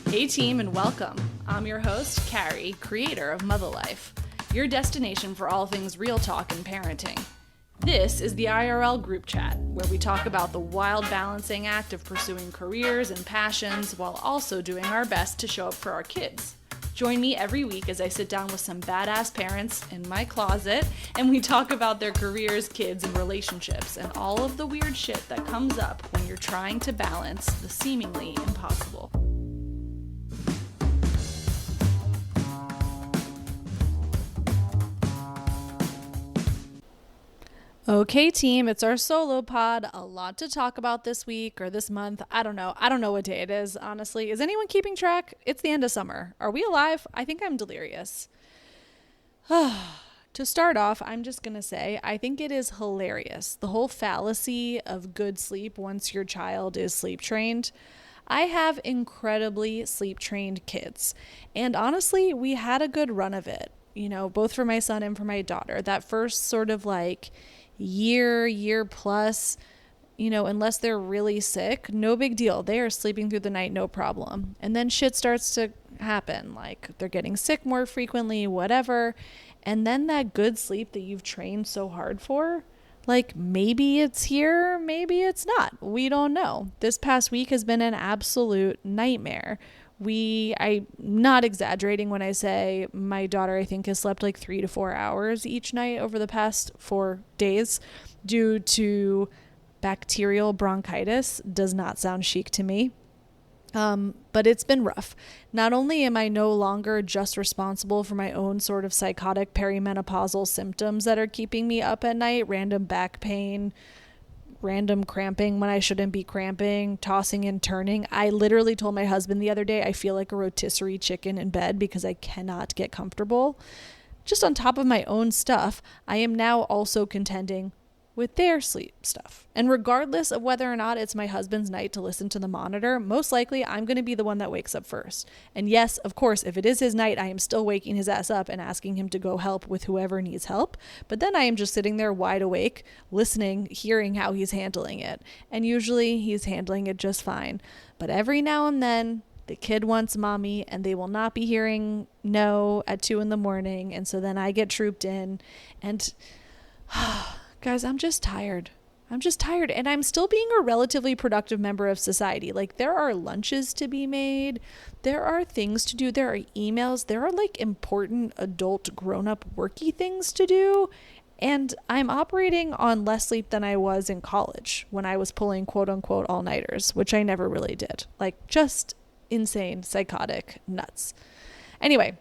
Hey team, and welcome. I'm your host, Carrie, creator of Mother Life, your destination for all things real talk and parenting. This is the IRL group chat, where we talk about the wild balancing act of pursuing careers and passions while also doing our best to show up for our kids. Join me every week as I sit down with some badass parents in my closet and we talk about their careers, kids, and relationships and all of the weird shit that comes up when you're trying to balance the seemingly impossible. Okay, team, it's our solo pod. A lot to talk about this week or this month. I don't know. I don't know what day it is, honestly. Is anyone keeping track? It's the end of summer. Are we alive? I think I'm delirious. To start off, I'm just going to say I think it is hilarious. The whole fallacy of good sleep once your child is sleep trained. I have incredibly sleep trained kids. And honestly, we had a good run of it, both for my son and for my daughter. That first sort of like year plus, unless they're really sick, no big deal. They are sleeping through the night, no problem. And then shit starts to happen, like they're getting sick more frequently, whatever. And then that good sleep that you've trained so hard for, like maybe it's here, maybe it's not. We don't know. This past week has been an absolute nightmare. I'm not exaggerating when I say my daughter, I think, has slept like 3 to 4 hours each night over the past 4 days due to bacterial bronchitis. Does not sound chic to me. But it's been rough. Not only am I no longer just responsible for my own sort of psychotic perimenopausal symptoms that are keeping me up at night, random back pain, random cramping when I shouldn't be cramping, tossing and turning. I literally told my husband the other day, I feel like a rotisserie chicken in bed because I cannot get comfortable. Just on top of my own stuff, I am now also contending with their sleep stuff. And regardless of whether or not it's my husband's night to listen to the monitor, most likely I'm going to be the one that wakes up first. And yes, of course, if it is his night, I am still waking his ass up and asking him to go help with whoever needs help. But then I am just sitting there wide awake, listening, hearing how he's handling it. And usually he's handling it just fine. But every now and then, the kid wants mommy and they will not be hearing no at 2 a.m. And so then I get trooped in and guys, I'm just tired. And I'm still being a relatively productive member of society. Like there are lunches to be made. There are things to do. There are emails. There are like important adult grown-up worky things to do. And I'm operating on less sleep than I was in college when I was pulling quote unquote all-nighters, which I never really did. Like just insane, psychotic nuts. Anyway.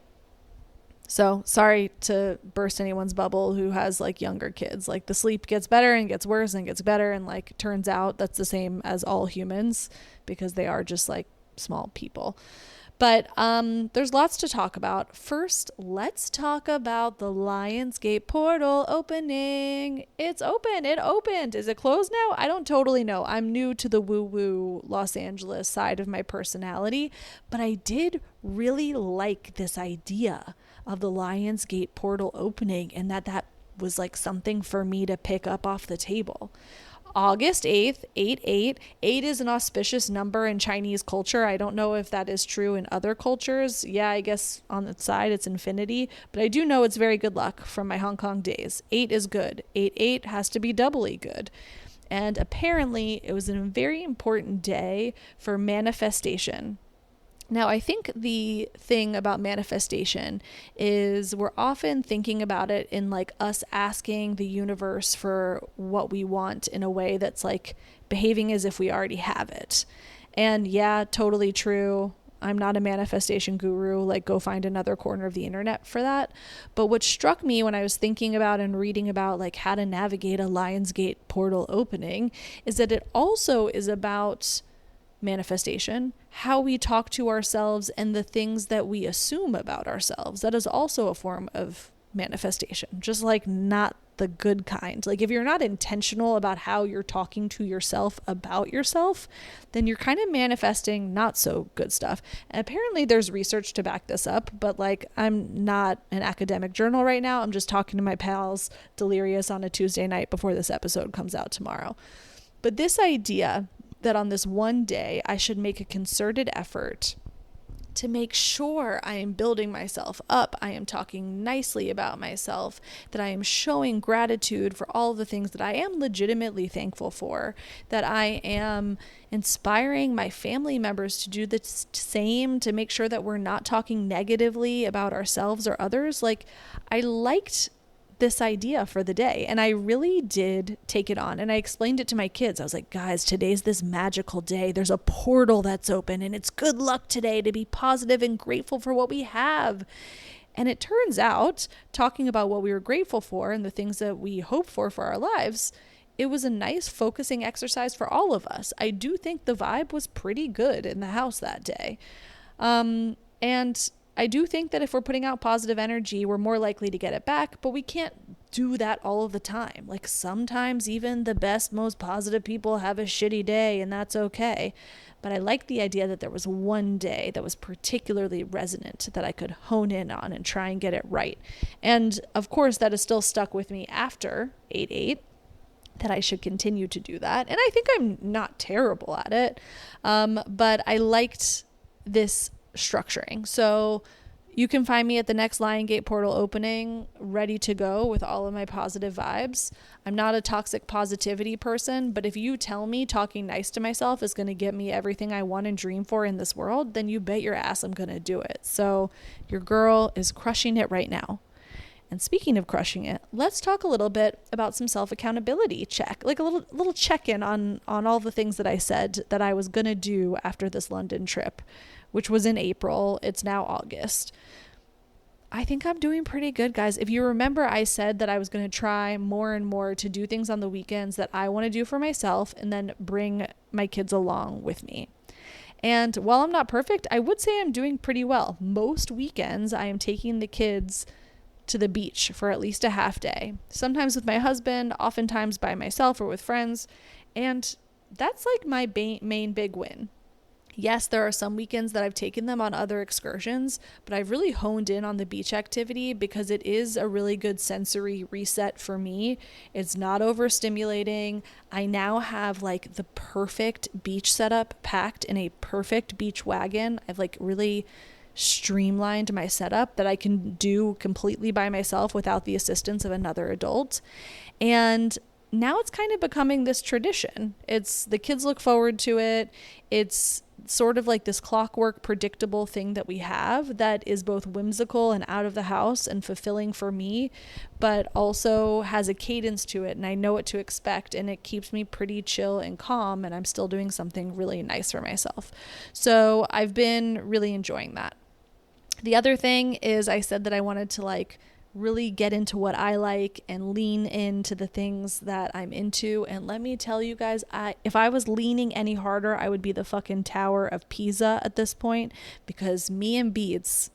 So sorry to burst anyone's bubble who has like younger kids. Like the sleep gets better and gets worse and gets better. And like turns out that's the same as all humans because they are just like small people. But there's lots to talk about. First, let's talk about the Lionsgate portal opening. It's open. It opened. Is it closed now? I don't totally know. I'm new to the woo-woo Los Angeles side of my personality. But I did really like this idea of the Lionsgate portal opening and that was like something for me to pick up off the table. August 8th, 8/8. 8 is an auspicious number in Chinese culture. I don't know if that is true in other cultures. Yeah, I guess on the side it's infinity, but I do know it's very good luck from my Hong Kong days. 8 is good. 8/8 has to be doubly good. And apparently it was a very important day for manifestation. Now, I think the thing about manifestation is we're often thinking about it in like us asking the universe for what we want in a way that's like behaving as if we already have it. And yeah, totally true. I'm not a manifestation guru, like go find another corner of the internet for that. But what struck me when I was thinking about and reading about like how to navigate a Lionsgate portal opening is that it also is about manifestation, how we talk to ourselves and the things that we assume about ourselves. That is also a form of manifestation, just like not the good kind. Like if you're not intentional about how you're talking to yourself about yourself, then you're kind of manifesting not so good stuff. And apparently there's research to back this up, but like I'm not an academic journal right now. I'm just talking to my pals delirious on a Tuesday night before this episode comes out tomorrow. But this idea that on this one day I should make a concerted effort to make sure I am building myself up, I am talking nicely about myself, that I am showing gratitude for all the things that I am legitimately thankful for, that I am inspiring my family members to do the same, to make sure that we're not talking negatively about ourselves or others. Like, I liked this idea for the day, and I really did take it on, and I explained it to my kids. I was like, guys, today's this magical day. There's a portal that's open, and it's good luck today to be positive and grateful for what we have. And it turns out, talking about what we were grateful for and the things that we hope for our lives, it was a nice focusing exercise for all of us. I do think the vibe was pretty good in the house that day. And I do think that if we're putting out positive energy, we're more likely to get it back, but we can't do that all of the time. Like, sometimes even the best, most positive people have a shitty day, and that's okay. But I like the idea that there was one day that was particularly resonant that I could hone in on and try and get it right. And of course, that is still stuck with me after 8/8, that I should continue to do that. And I think I'm not terrible at it, but I liked this structuring. So you can find me at the next Lion Gate portal opening, ready to go with all of my positive vibes. I'm not a toxic positivity person, but if you tell me talking nice to myself is going to get me everything I want and dream for in this world, then you bet your ass I'm going to do it. So your girl is crushing it right now. And speaking of crushing it, let's talk a little bit about some self-accountability check, like a little check-in on all the things that I said that I was going to do after this London trip, which was in April. It's now August. I think I'm doing pretty good, guys. If you remember, I said that I was going to try more and more to do things on the weekends that I want to do for myself and then bring my kids along with me. And while I'm not perfect, I would say I'm doing pretty well. Most weekends, I am taking the kids to the beach for at least a half day, sometimes with my husband, oftentimes by myself or with friends. And that's like my main big win. Yes, there are some weekends that I've taken them on other excursions, but I've really honed in on the beach activity because it is a really good sensory reset for me. It's not overstimulating. I now have like the perfect beach setup packed in a perfect beach wagon. I've like really streamlined my setup that I can do completely by myself without the assistance of another adult. And now it's kind of becoming this tradition. The kids look forward to it. It's sort of like this clockwork, predictable thing that we have that is both whimsical and out of the house and fulfilling for me, but also has a cadence to it, and I know what to expect, and it keeps me pretty chill and calm, and I'm still doing something really nice for myself. So I've been really enjoying that. The other thing is I said that I wanted to like really get into what I like and lean into the things that I'm into. And let me tell you guys, if I was leaning any harder, I would be the fucking Tower of Pisa at this point, because me and beads,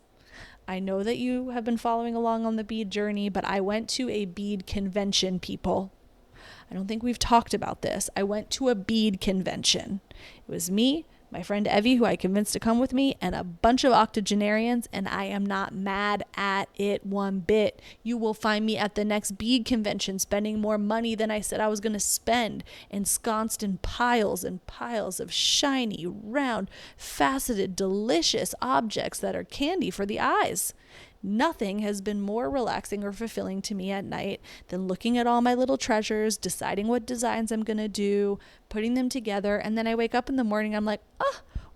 I know that you have been following along on the bead journey, but I went to a bead convention, people. I don't think we've talked about this. I went to a bead convention. It was me, my friend Evie, who I convinced to come with me, and a bunch of octogenarians, and I am not mad at it one bit. You will find me at the next bead convention spending more money than I said I was going to spend, ensconced in piles and piles of shiny, round, faceted, delicious objects that are candy for the eyes. Nothing has been more relaxing or fulfilling to me at night than looking at all my little treasures, deciding what designs I'm going to do, putting them together, and then I wake up in the morning, I'm like,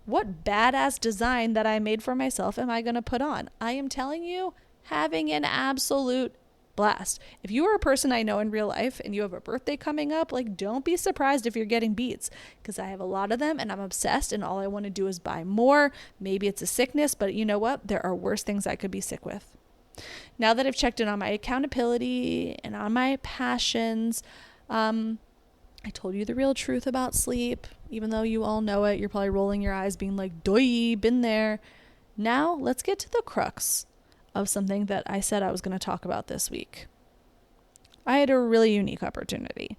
what badass design that I made for myself am I going to put on? I am telling you, having an absolute blast. If you are a person I know in real life and you have a birthday coming up, like, don't be surprised if you're getting beads, because I have a lot of them and I'm obsessed and all I want to do is buy more. Maybe it's a sickness, but you know what? There are worse things I could be sick with. Now that I've checked in on my accountability and on my passions, I told you the real truth about sleep. Even though you all know it, you're probably rolling your eyes being like, doy, been there. Now let's get to the crux of something that I said I was going to talk about this week. I had a really unique opportunity.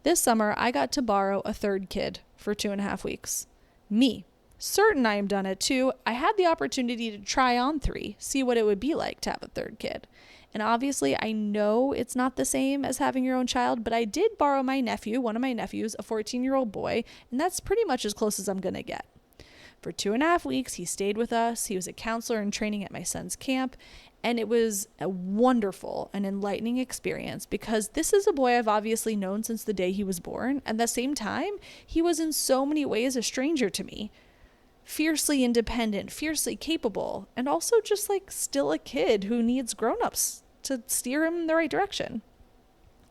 This summer, I got to borrow a third kid for 2.5 weeks. Me, certain I am done at 2, I had the opportunity to try on 3, see what it would be like to have a third kid. And obviously, I know it's not the same as having your own child, but I did borrow my nephew, one of my nephews, a 14-year-old boy, and that's pretty much as close as I'm going to get. For 2.5 weeks, he stayed with us. He was a counselor in training at my son's camp. And it was a wonderful and enlightening experience because this is a boy I've obviously known since the day he was born. At the same time, he was in so many ways a stranger to me. Fiercely independent, fiercely capable, and also just like still a kid who needs grown-ups to steer him in the right direction.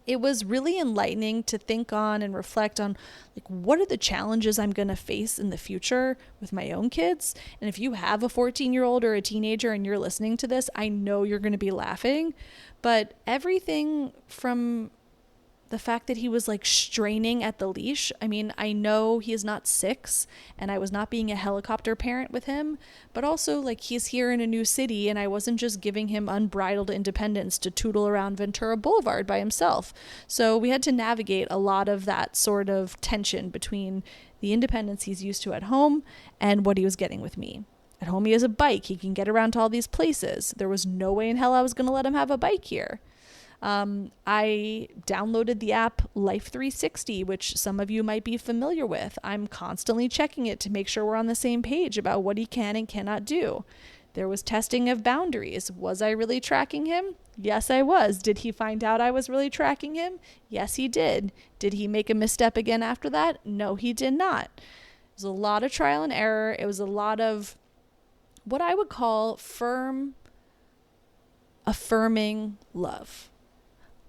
It was really enlightening to think on and reflect on, like, what are the challenges I'm going to face in the future with my own kids? And if you have a 14-year-old or a teenager and you're listening to this, I know you're going to be laughing. But everything from the fact that he was like straining at the leash. I mean, I know he is not 6 and I was not being a helicopter parent with him, but also like he's here in a new city and I wasn't just giving him unbridled independence to tootle around Ventura Boulevard by himself. So we had to navigate a lot of that sort of tension between the independence he's used to at home and what he was getting with me. At home, he has a bike. He can get around to all these places. There was no way in hell I was going to let him have a bike here. I downloaded the app Life 360, which some of you might be familiar with. I'm constantly checking it to make sure we're on the same page about what he can and cannot do. There was testing of boundaries. Was I really tracking him? Yes, I was. Did he find out I was really tracking him? Yes, he did. Did he make a misstep again after that? No, he did not. It was a lot of trial and error. It was a lot of what I would call firm, affirming love.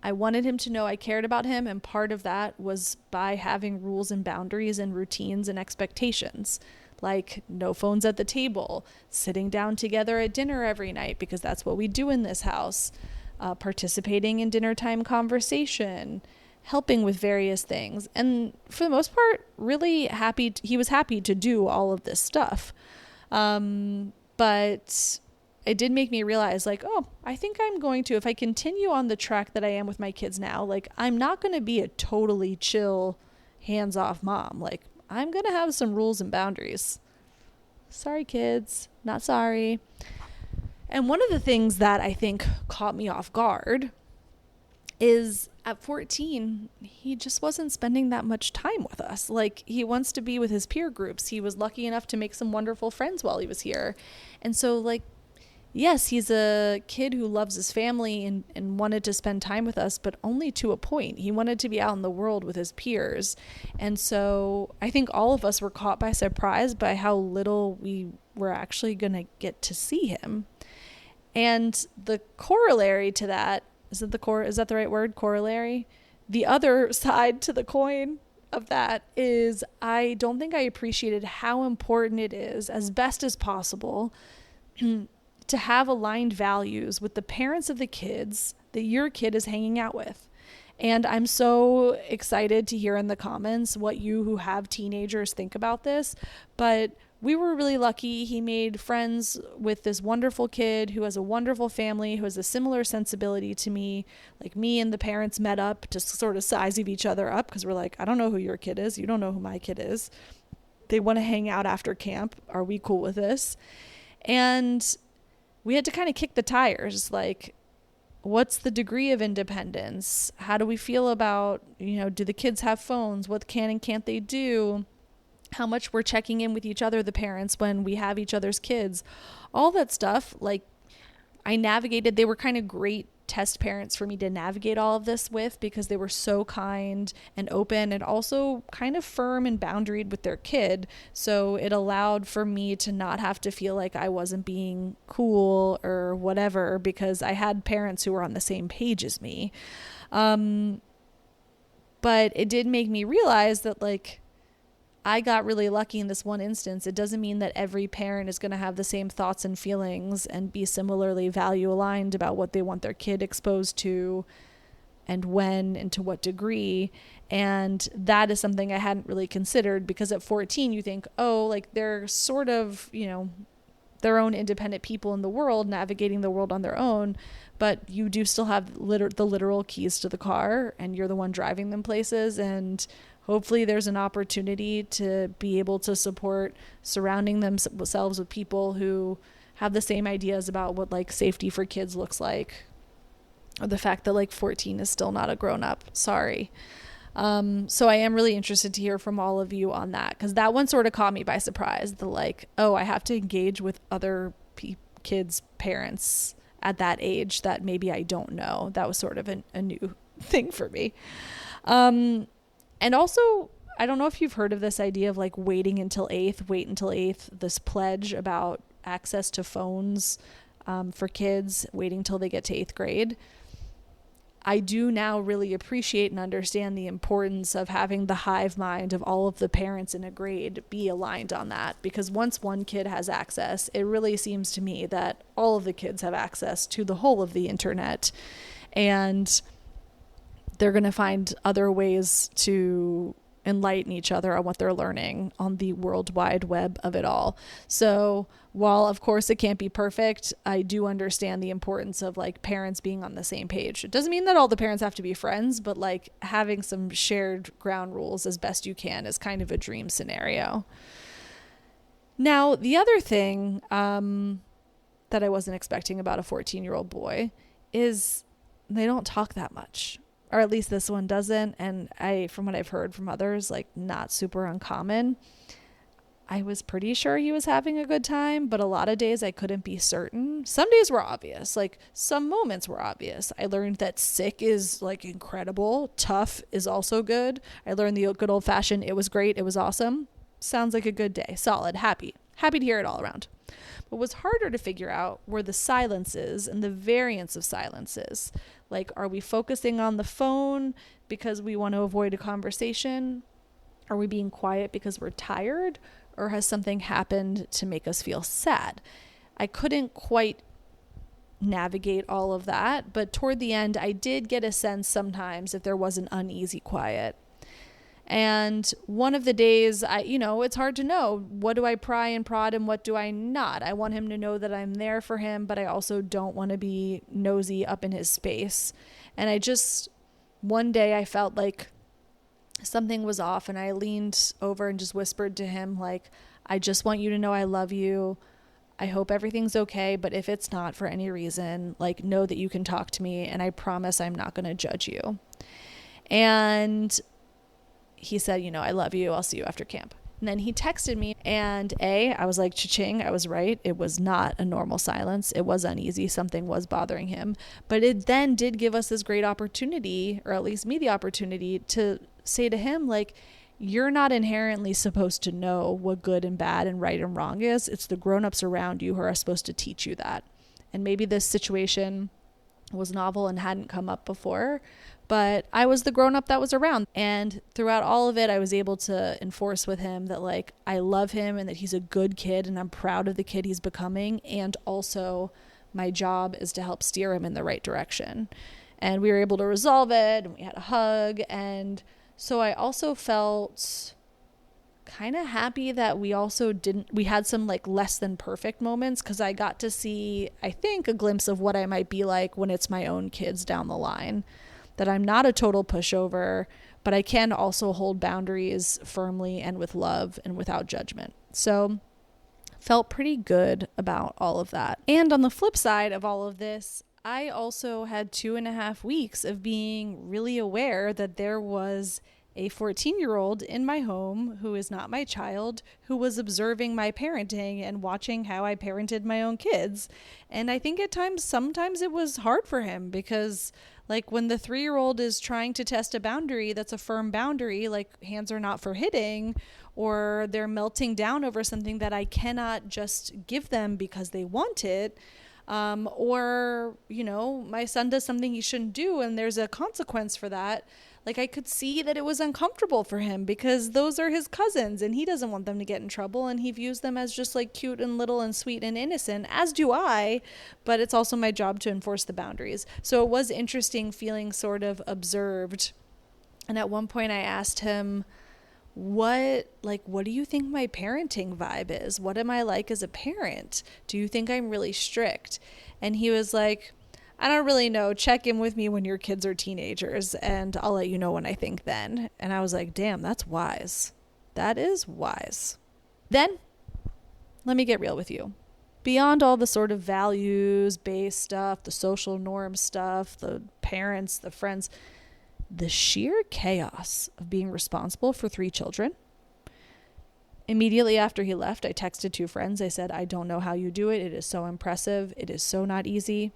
I wanted him to know I cared about him, and part of that was by having rules and boundaries and routines and expectations, like no phones at the table, sitting down together at dinner every night because that's what we do in this house, participating in dinner time conversation, helping with various things. And for the most part, really happy. He was happy to do all of this stuff. But it did make me realize, like, oh, I think I'm going to, if I continue on the track that I am with my kids now, like, I'm not going to be a totally chill, hands-off mom. Like, I'm going to have some rules and boundaries. Sorry, kids. Not sorry. And one of the things that I think caught me off guard is at 14, he just wasn't spending that much time with us. Like, he wants to be with his peer groups. He was lucky enough to make some wonderful friends while he was here. And so, like, yes, he's a kid who loves his family and wanted to spend time with us, but only to a point. He wanted to be out in the world with his peers. And so I think all of us were caught by surprise by how little we were actually going to get to see him. And the corollary to that, is that the right word? Corollary? The other side to the coin of that is I don't think I appreciated how important it is, as best as possible, to have aligned values with the parents of the kids that your kid is hanging out with. And I'm so excited to hear in the comments what you who have teenagers think about this. But we were really lucky. He made friends with this wonderful kid who has a wonderful family, who has a similar sensibility to me. Like, me and the parents met up to sort of size each other up because we're like, I don't know who your kid is. You don't know who my kid is. They want to hang out after camp. Are we cool with this? And we had to kind of kick the tires. Like, what's the degree of independence? How do we feel about, do the kids have phones? What can and can't they do? How much we're checking in with each other, the parents, when we have each other's kids. All that stuff, like, I navigated. They were kind of great test parents for me to navigate all of this with because they were so kind and open and also kind of firm and boundaried with their kid. So it allowed for me to not have to feel like I wasn't being cool or whatever because I had parents who were on the same page as me. But it did make me realize that, like, I got really lucky in this one instance. It doesn't mean that every parent is going to have the same thoughts and feelings and be similarly value aligned about what they want their kid exposed to and when and to what degree. And that is something I hadn't really considered because at 14 you think, oh, like, they're sort of, their own independent people in the world, navigating the world on their own, but you do still have the literal keys to the car and you're the one driving them places. And hopefully there's an opportunity to be able to support surrounding themselves with people who have the same ideas about what, like, safety for kids looks like, or the fact that, like, 14 is still not a grown up. Sorry. So I am really interested to hear from all of you on that, because that one sort of caught me by surprise. The like, oh, I have to engage with other kids' parents at that age that maybe I don't know. That was sort of a new thing for me. And also, I don't know if you've heard of this idea of like wait until eighth, this pledge about access to phones for kids, waiting till they get to eighth grade. I do now really appreciate and understand the importance of having the hive mind of all of the parents in a grade be aligned on that, because once one kid has access, it really seems to me that all of the kids have access to the whole of the internet, and they're going to find other ways to enlighten each other on what they're learning on the world wide web of it all. So while of course it can't be perfect, I do understand the importance of like parents being on the same page. It doesn't mean that all the parents have to be friends, but like having some shared ground rules as best you can is kind of a dream scenario. Now, the other thing that I wasn't expecting about a 14-year-old boy is they don't talk that much. Or at least this one doesn't. And from what I've heard from others, like not super uncommon. I was pretty sure he was having a good time, but a lot of days I couldn't be certain. Some days were obvious, like some moments were obvious. I learned that sick is like incredible. Tough is also good. I learned the good old fashioned, it was great, it was awesome. Sounds like a good day. Solid, happy to hear it all around. What was harder to figure out were the silences and the variance of silences. Like, are we focusing on the phone because we want to avoid a conversation? Are we being quiet because we're tired? Or has something happened to make us feel sad? I couldn't quite navigate all of that, but toward the end, I did get a sense sometimes if there was an uneasy quiet. And one of the days, it's hard to know. What do I pry and prod and what do I not? I want him to know that I'm there for him, but I also don't want to be nosy up in his space. And one day I felt like something was off, and I leaned over and just whispered to him, like, I just want you to know I love you. I hope everything's okay, but if it's not for any reason, like, know that you can talk to me, and I promise I'm not going to judge you. And he said, I love you. I'll see you after camp. And then he texted me, and I was like, cha-ching, I was right. It was not a normal silence. It was uneasy. Something was bothering him. But it then did give us this great opportunity, or at least me the opportunity, to say to him, like, you're not inherently supposed to know what good and bad and right and wrong is. It's the grown-ups around you who are supposed to teach you that. And maybe this situation was novel and hadn't come up before, but I was the grown-up that was around. And throughout all of it, I was able to enforce with him that, like, I love him and that he's a good kid and I'm proud of the kid he's becoming. And also my job is to help steer him in the right direction. And we were able to resolve it, and we had a hug. And so I also felt kind of happy that we had some like less than perfect moments, because I got to see, I think, a glimpse of what I might be like when it's my own kids down the line. That I'm not a total pushover, but I can also hold boundaries firmly and with love and without judgment. So felt pretty good about all of that. And on the flip side of all of this, I also had 2.5 weeks of being really aware that there was a 14-year-old in my home who is not my child, who was observing my parenting and watching how I parented my own kids. And I think sometimes it was hard for him, because like when the 3-year-old is trying to test a boundary that's a firm boundary, like hands are not for hitting, or they're melting down over something that I cannot just give them because they want it, or, my son does something he shouldn't do and there's a consequence for that. Like, I could see that it was uncomfortable for him because those are his cousins and he doesn't want them to get in trouble, and he views them as just like cute and little and sweet and innocent, as do I, but it's also my job to enforce the boundaries. So it was interesting feeling sort of observed. And at one point I asked him, what do you think my parenting vibe is? What am I like as a parent? Do you think I'm really strict? And he was like, I don't really know. Check in with me when your kids are teenagers and I'll let you know when I think then. And I was like, damn, that's wise. That is wise. Then, let me get real with you. Beyond all the sort of values-based stuff, the social norm stuff, the parents, the friends, the sheer chaos of being responsible for 3 children. Immediately after he left, I texted 2 friends. I said, I don't know how you do it. It is so impressive. It is so not easy.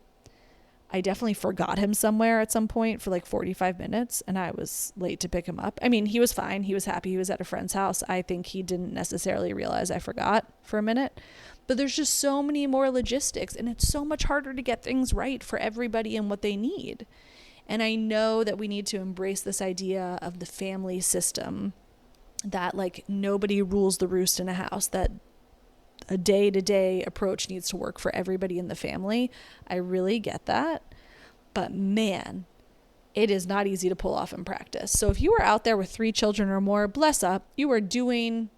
I definitely forgot him somewhere at some point for like 45 minutes, and I was late to pick him up. I mean, he was fine. He was happy. He was at a friend's house. I think he didn't necessarily realize I forgot for a minute. But there's just so many more logistics, and it's so much harder to get things right for everybody and what they need. And I know that we need to embrace this idea of the family system, that like nobody rules the roost in a house, that a day-to-day approach needs to work for everybody in the family. I really get that. But man, it is not easy to pull off in practice. So if you are out there with 3 children or more, bless up, you are doing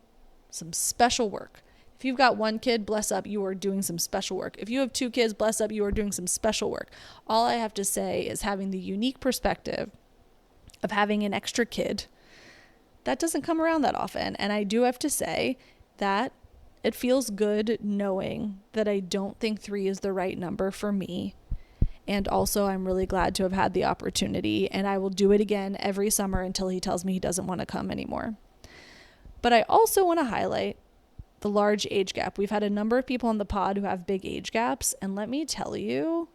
some special work. If you've got 1 kid, bless up, you are doing some special work. If you have 2 kids, bless up, you are doing some special work. All I have to say is having the unique perspective of having an extra kid. That doesn't come around that often. And I do have to say that it feels good knowing that I don't think 3 is the right number for me. And also, I'm really glad to have had the opportunity, and I will do it again every summer until he tells me he doesn't want to come anymore. But I also want to highlight the large age gap. We've had a number of people on the pod who have big age gaps, and let me tell you,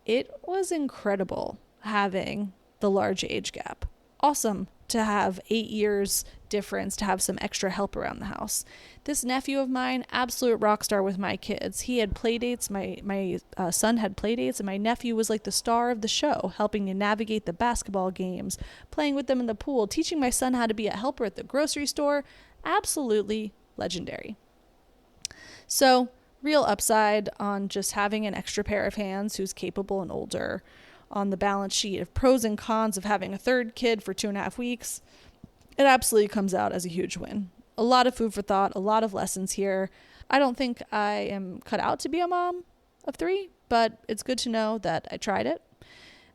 it was incredible having the large age gap. Awesome to have 8 years difference, to have some extra help around the house. This nephew of mine, absolute rock star with my kids. He had play dates. My son had play dates, and my nephew was like the star of the show, helping to navigate the basketball games, playing with them in the pool, teaching my son how to be a helper at the grocery store. Absolutely legendary. So, real upside on just having an extra pair of hands who's capable and older. On the balance sheet of pros and cons of having a 3rd kid for 2.5 weeks, it absolutely comes out as a huge win. A lot of food for thought, a lot of lessons here. I don't think I am cut out to be a mom of 3, but it's good to know that I tried it.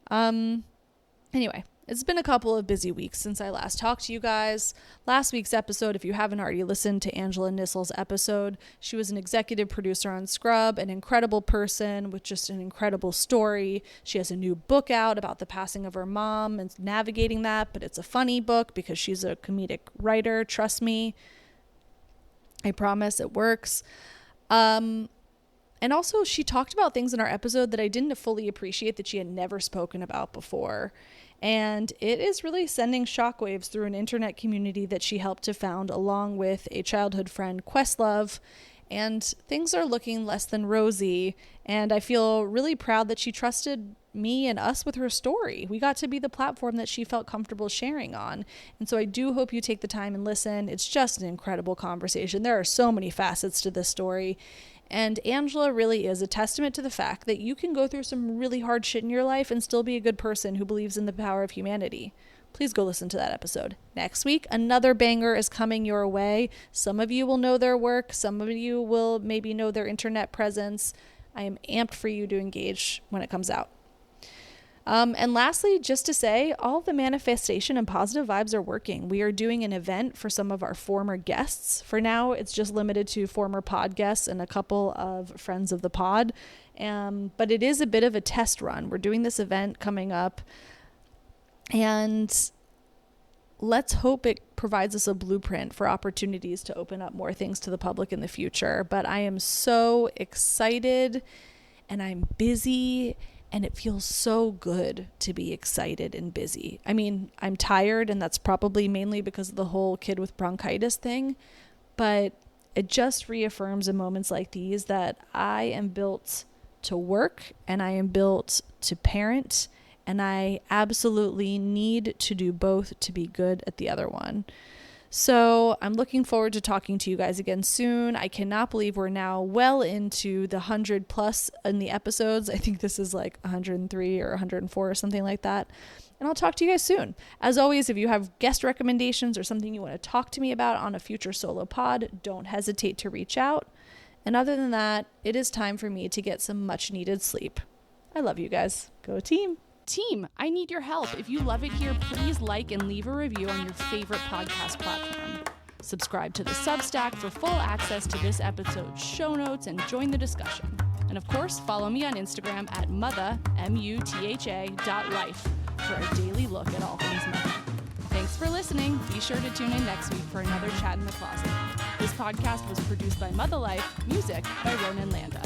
Anyway, it's been a couple of busy weeks since I last talked to you guys. Last week's episode, if you haven't already listened to Angela Nissel's episode, she was an executive producer on Scrub, an incredible person with just an incredible story. She has a new book out about the passing of her mom and navigating that, but it's a funny book because she's a comedic writer. Trust me. I promise it works. And also, she talked about things in our episode that I didn't fully appreciate that she had never spoken about before. And it is really sending shockwaves through an internet community that she helped to found along with a childhood friend, Questlove. And things are looking less than rosy. And I feel really proud that she trusted me and us with her story. We got to be the platform that she felt comfortable sharing on. And so I do hope you take the time and listen. It's just an incredible conversation. There are so many facets to this story. And Angela really is a testament to the fact that you can go through some really hard shit in your life and still be a good person who believes in the power of humanity. Please go listen to that episode. Next week, another banger is coming your way. Some of you will know their work. Some of you will maybe know their internet presence. I am amped for you to engage when it comes out. And lastly, just to say, all the manifestation and positive vibes are working. We are doing an event for some of our former guests. For now, it's just limited to former pod guests and a couple of friends of the pod. But it is a bit of a test run. We're doing this event coming up, and let's hope it provides us a blueprint for opportunities to open up more things to the public in the future. But I am so excited, and I'm busy. And it feels so good to be excited and busy. I mean, I'm tired, and that's probably mainly because of the whole kid with bronchitis thing. But it just reaffirms in moments like these that I am built to work, and I am built to parent, and I absolutely need to do both to be good at the other one. So I'm looking forward to talking to you guys again soon. I cannot believe we're now well into the 100 plus in the episodes. I think this is like 103 or 104 or something like that. And I'll talk to you guys soon. As always, if you have guest recommendations or something you want to talk to me about on a future solo pod, don't hesitate to reach out. And other than that, it is time for me to get some much needed sleep. I love you guys. Go team. Team, I need your help. If you love it here, please like and leave a review on your favorite podcast platform. Subscribe to the Substack for full access to this episode's show notes and join the discussion. And of course, follow me on Instagram at Mutha, Mutha.life, for a daily look at all things Mutha. Thanks for listening. Be sure to tune in next week for another Chat in the Closet. This podcast was produced by Mutha Life, music by Ronan Landa.